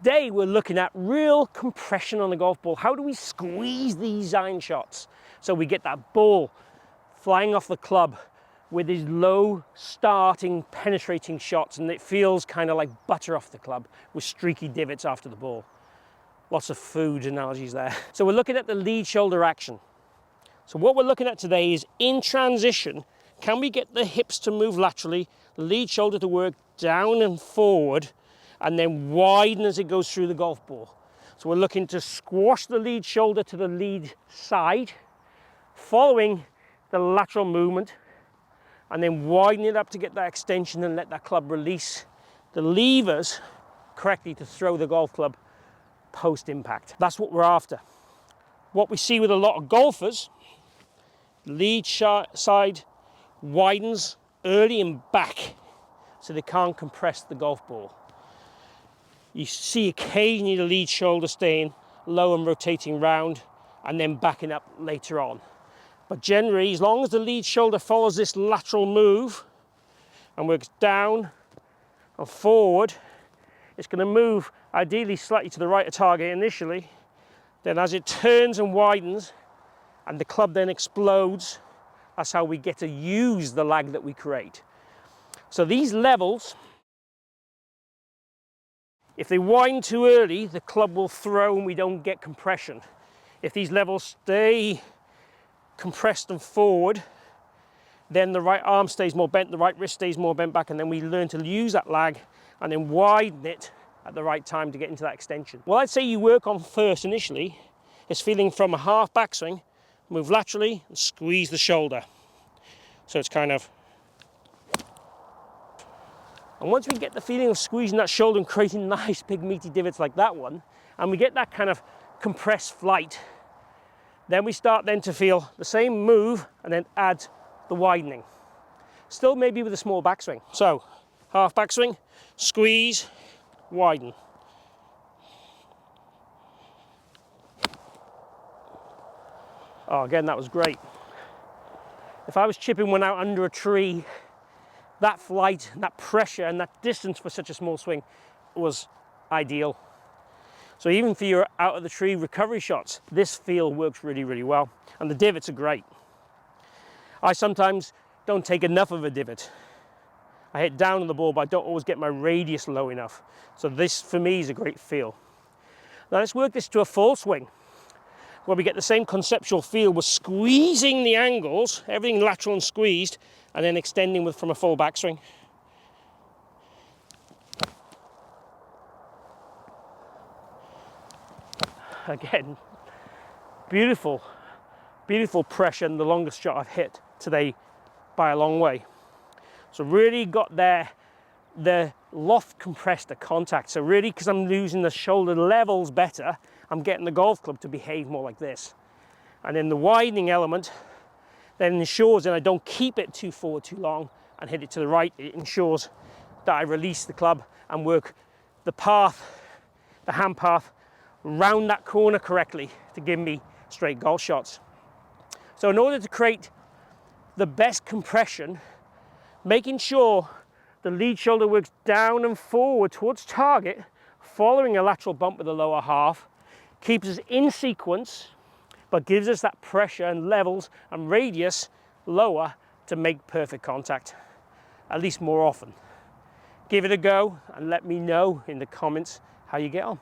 Today we're looking at real compression on the golf ball. How do we squeeze these iron shots so we get that ball flying off the club with these low starting penetrating shots, and it feels kind of like butter off the club with streaky divots after the ball. Lots of food analogies there. So we're looking at the lead shoulder action. So what we're looking at today is in transition, can we get the hips to move laterally, the lead shoulder to work down and forward, and then widen as it goes through the golf ball. So we're looking to squash the lead shoulder to the lead side, following the lateral movement, and then widen it up to get that extension and let that club release the levers correctly to throw the golf club post-impact. That's what we're after. What we see with a lot of golfers, lead side widens early and back so they can't compress the golf ball. You see occasionally the lead shoulder staying low and rotating round and then backing up later on. But generally, as long as the lead shoulder follows this lateral move and works down and forward, it's going to move ideally slightly to the right of target initially. Then as it turns and widens and the club then explodes, that's how we get to use the lag that we create. So these levels, if they widen too early, the club will throw and we don't get compression. If these levels stay compressed and forward, then the right arm stays more bent, the right wrist stays more bent back, and then we learn to use that lag and then widen it at the right time to get into that extension. What I'd say you work on first initially is feeling from a half backswing, move laterally and squeeze the shoulder. So it's kind of, and once we get the feeling of squeezing that shoulder and creating nice big meaty divots like that one, and we get that kind of compressed flight, then we start then to feel the same move and then add the widening. Still maybe with a small backswing. So half backswing, squeeze, widen. Oh, again, that was great. If I was chipping one out under a tree, that flight, that pressure and that distance for such a small swing was ideal. So even for your out of the tree recovery shots, this feel works really, really well. And the divots are great. I sometimes don't take enough of a divot. I hit down on the ball, but I don't always get my radius low enough. So this, for me, is a great feel. Now let's work this to a full swing, where we get the same conceptual feel. We're squeezing the angles, everything lateral and squeezed, and then extending from a full backswing. Again, beautiful, beautiful pressure, and the longest shot I've hit today by a long way. So really got there, the loft compressed at contact. So really, because I'm losing the shoulder levels better, I'm getting the golf club to behave more like this. And then the widening element then ensures that I don't keep it too forward too long and hit it to the right. It ensures that I release the club and work the path, the hand path, round that corner correctly to give me straight golf shots. So in order to create the best compression, making sure the lead shoulder works down and forward towards target, following a lateral bump with the lower half, keeps us in sequence, but gives us that pressure and levels and radius lower to make perfect contact, at least more often. Give it a go and let me know in the comments how you get on.